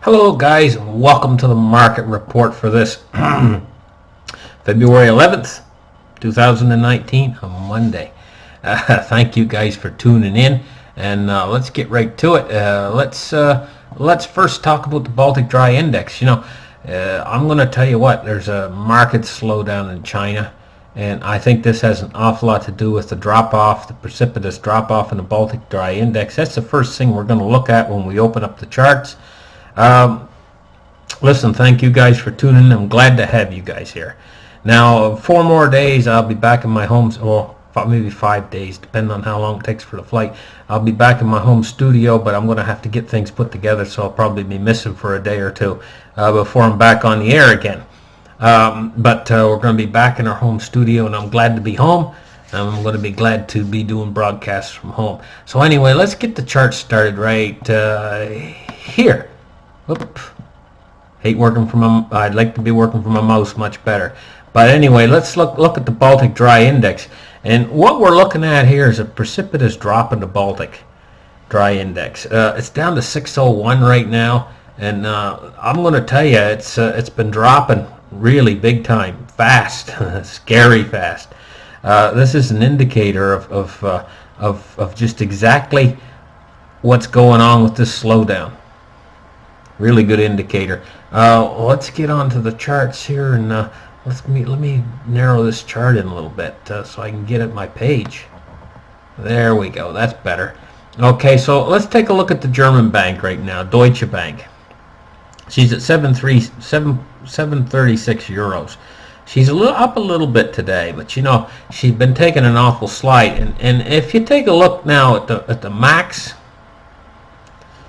Hello guys, and welcome to the market report for this February 11th, 2019, on Monday. Thank you guys for tuning in, and let's get right to it. Let's first talk about the Baltic Dry Index. I'm going to tell you what, there's a market slowdown in China, and I think this has an awful lot to do with the drop-off, the precipitous drop-off in the Baltic Dry Index. That's the first thing we're going to look at when we open up the charts. Listen, thank you guys for tuning in. I'm glad to have you guys here. Now, 4 more days, I'll be back in my home, or maybe 5 days, depending on how long it takes for the flight. I'll be back in my home studio, but I'm going to have to get things put together, so I'll probably be missing for a day or two before I'm back on the air again. But we're going to be back in our home studio, and I'm glad to be home. I'm going to be glad to be doing broadcasts from home. So anyway, let's get the chart started right here. Whoop. I'd like to be working from a mouse much better. But anyway, let's look at the Baltic Dry Index. And what we're looking at here is a precipitous drop in the Baltic Dry Index. It's down to 601 right now, and I'm going to tell you, it's been dropping really big time, fast, scary fast. This is an indicator of just exactly what's going on with this slowdown. Really good indicator. Let's get on to the charts here, and let me narrow this chart in a little bit so I can get at my page. There we go. That's better. Okay, so let's take a look at the German bank right now, Deutsche Bank. She's at 736 euros. She's up a little bit today, but she's been taking an awful slide. And if you take a look now at the max,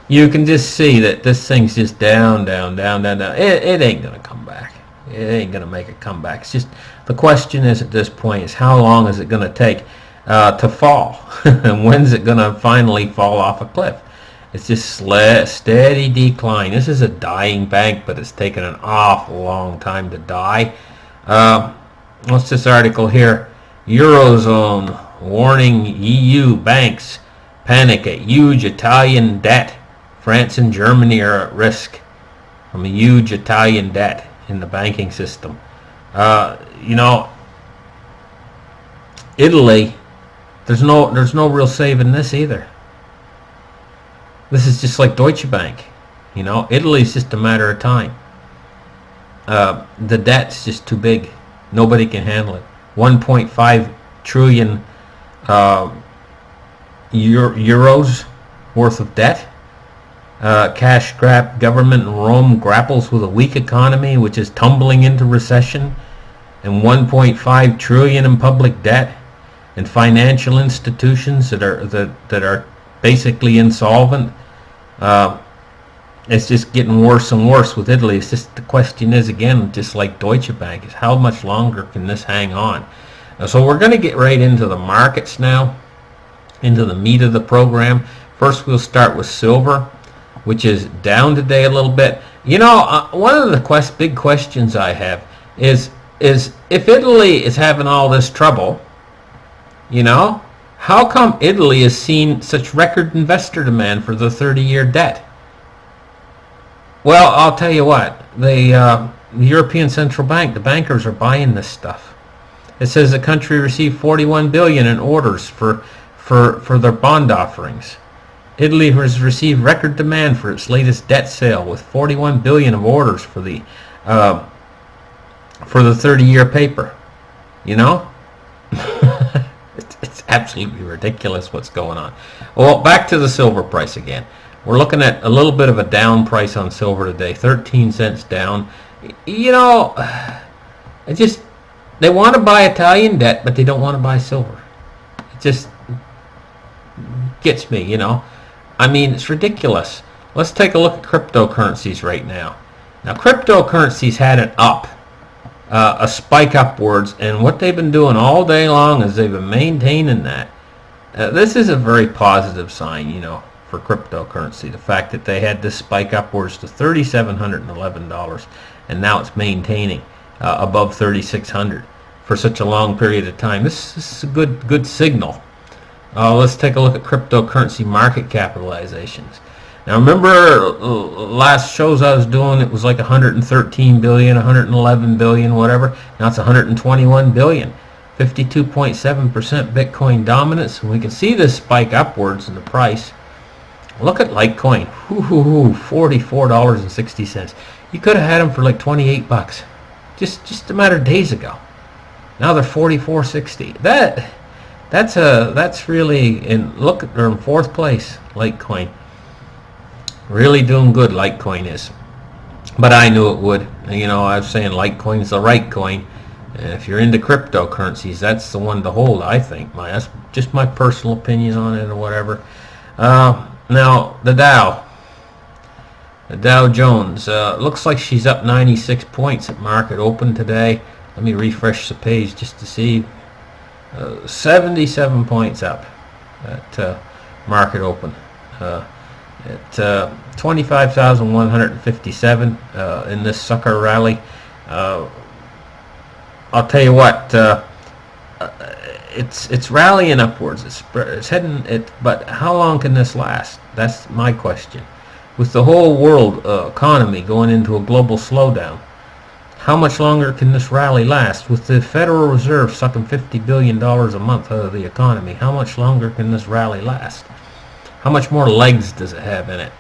you can just see that this thing's just down. It ain't going to come back. It ain't going to make a comeback. It's just, the question is at this point is how long is it going to take to fall? And when's it going to finally fall off a cliff? It's just steady decline. This is a dying bank, but it's taken an awful long time to die. What's this article here? Eurozone warning EU banks panic at huge Italian debt. France and Germany are at risk from a huge Italian debt in the banking system. Italy, there's no real saving this either. This is just like Deutsche Bank. Italy's just a matter of time. The debt's just too big. Nobody can handle it. 1.5 trillion euros worth of debt. Cash-strapped government in Rome grapples with a weak economy which is tumbling into recession, and 1.5 trillion in public debt, and financial institutions that are basically insolvent. It's just getting worse and worse with Italy. It's just, the question is, again, just like Deutsche Bank, is how much longer can this hang on? So we're going to get right into the markets now, into the meat of the program. First, we'll start with silver, which is down today a little bit. One of the big questions I have is if Italy is having all this trouble, how come Italy has seen such record investor demand for the 30-year debt? Well, I'll tell you what, the European Central Bank, the bankers are buying this stuff. It says the country received 41 billion in orders for their bond offerings. Italy has received record demand for its latest debt sale with 41 billion of orders for the 30-year paper. It's absolutely ridiculous what's going on. Well, back to the silver price again. We're looking at a little bit of a down price on silver today, 13 cents down. They want to buy Italian debt, but they don't want to buy silver. It just gets me, it's ridiculous. Let's take a look at cryptocurrencies right now. Now, cryptocurrencies had an up, a spike upwards, and what they've been doing all day long is they've been maintaining that. This is a very positive sign, for cryptocurrency. The fact that they had this spike upwards to $3,711, and now it's maintaining above $3,600 for such a long period of time. This is a good signal. Let's take a look at cryptocurrency market capitalizations. Now remember last shows I was doing, it was like 113 billion, 111 billion, whatever. Now it's 121 billion. 52.7% Bitcoin dominance. And we can see this spike upwards in the price. Look at Litecoin. $44.60. You could have had them for like 28 bucks. Just a matter of days ago. Now they're 44.60. That's really, and look, they're in fourth place, Litecoin. Really doing good, Litecoin is. But I knew it would. You know, I was saying Litecoin's the right coin. And if you're into cryptocurrencies, that's the one to hold, I think. That's just my personal opinion on it or whatever. Now, the Dow Jones, looks like she's up 96 points at market open today. Let me refresh the page just to see. 77 points up at market open. At 25,157 in this sucker rally. I'll tell you what, it's rallying upwards. It's heading it, but how long can this last? That's my question. With the whole world economy going into a global slowdown, how much longer can this rally last? With the Federal Reserve sucking $50 billion a month out of the economy, how much longer can this rally last? How much more legs does it have in it?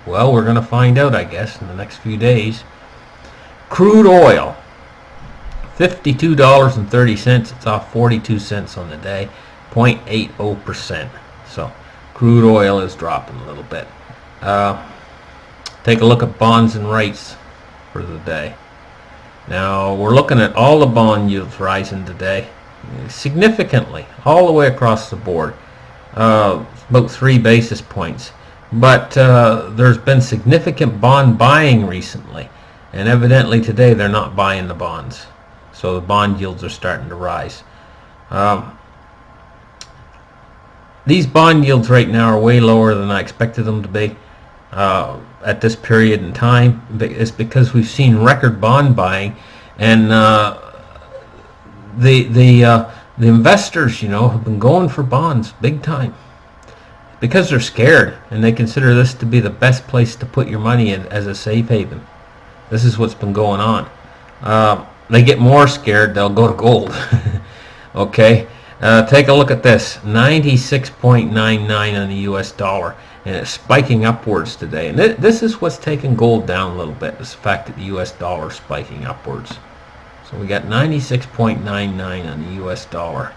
Well, we're going to find out, I guess, in the next few days. Crude oil, $52.30. It's off 42 cents on the day, 0.80%. So crude oil is dropping a little bit. Take a look at bonds and rates for the day. Now we're looking at all the bond yields rising today significantly, all the way across the board, about 3 basis points. But there's been significant bond buying recently, and evidently today they're not buying the bonds. So the bond yields are starting to rise. These bond yields right now are way lower than I expected them to be at this period in time. It's because we've seen record bond buying, and the investors, you know, have been going for bonds big time because they're scared, and they consider this to be the best place to put your money in as a safe haven. This is what's been going on. They get more scared, they'll go to gold. Okay, take a look at this, 96.99 on the US dollar, and it's spiking upwards today. And this is what's taking gold down a little bit, is the fact that the US dollar is spiking upwards. So we got 96.99 on the US dollar.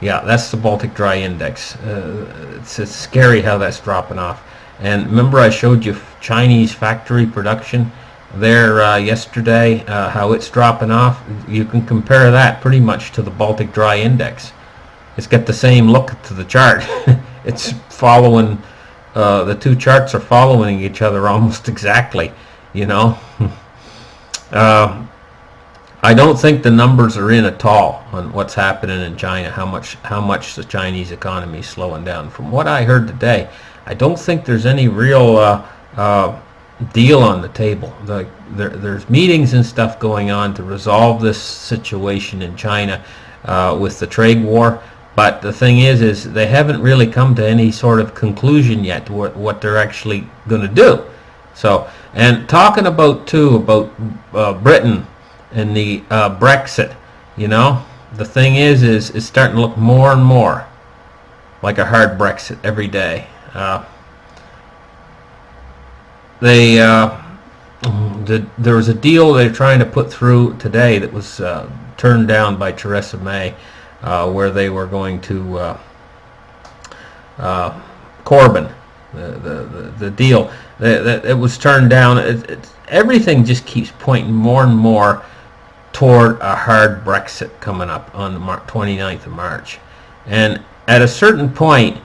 Yeah, that's the Baltic Dry Index. It's scary how that's dropping off. And remember I showed you Chinese factory production there yesterday, how it's dropping off. You can compare that pretty much to the Baltic Dry Index. It's got the same look to the chart. It's following, the two charts are following each other almost exactly, you know. I don't think the numbers are in at all on what's happening in China, how much the Chinese economy is slowing down. From what I heard today, I don't think there's any real deal on the table. There's meetings and stuff going on to resolve this situation in China with the trade war, but the thing is they haven't really come to any sort of conclusion yet to what they're actually going to do. So, and talking about Britain and the Brexit, you know, the thing is it's starting to look more and more like a hard Brexit every day. There was a deal they're trying to put through today that was turned down by Theresa May, where they were going to Corbyn, the deal. It was turned down. Everything just keeps pointing more and more toward a hard Brexit coming up on the 29th of March. And at a certain point,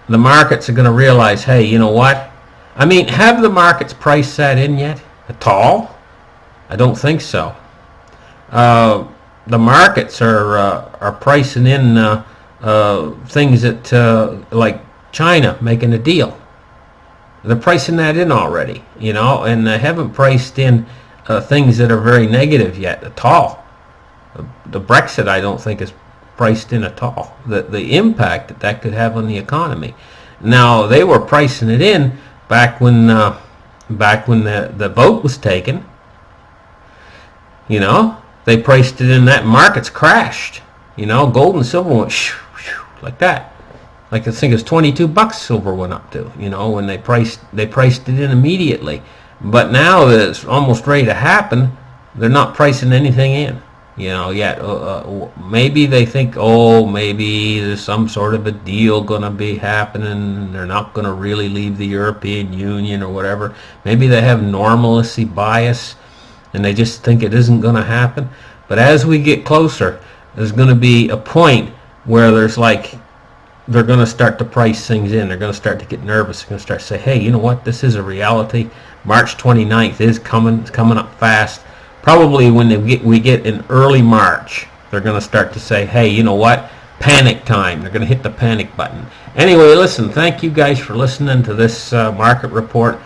the markets are going to realize, hey, you know what? I mean, have the markets priced that in yet at all? I don't think so. The markets are pricing in things that like China making a deal. They're pricing that in already, you know, and they haven't priced in things that are very negative yet at all. The Brexit, I don't think, is priced in at all. The impact that could have on the economy. Now they were pricing it in back when the vote was taken. You know, they priced it in. That markets crashed. You know, gold and silver went like that. Like I think it's $22 silver went up to. You know, when they priced it in immediately. But now that it's almost ready to happen, they're not pricing anything in. You know, yet maybe they think, oh, maybe there's some sort of a deal going to be happening. They're not going to really leave the European Union or whatever. Maybe they have normalcy bias and they just think it isn't going to happen. But as we get closer, there's going to be a point where there's like, they're going to start to price things in. They're going to start to get nervous. They're going to start to say, hey, you know what? This is a reality. March 29th is coming. It's coming up fast. Probably when we get in early March, they're going to start to say, hey, you know what? Panic time. They're going to hit the panic button. Anyway, listen, thank you guys for listening to this market report.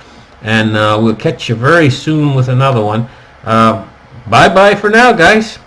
And we'll catch you very soon with another one. Bye-bye for now, guys.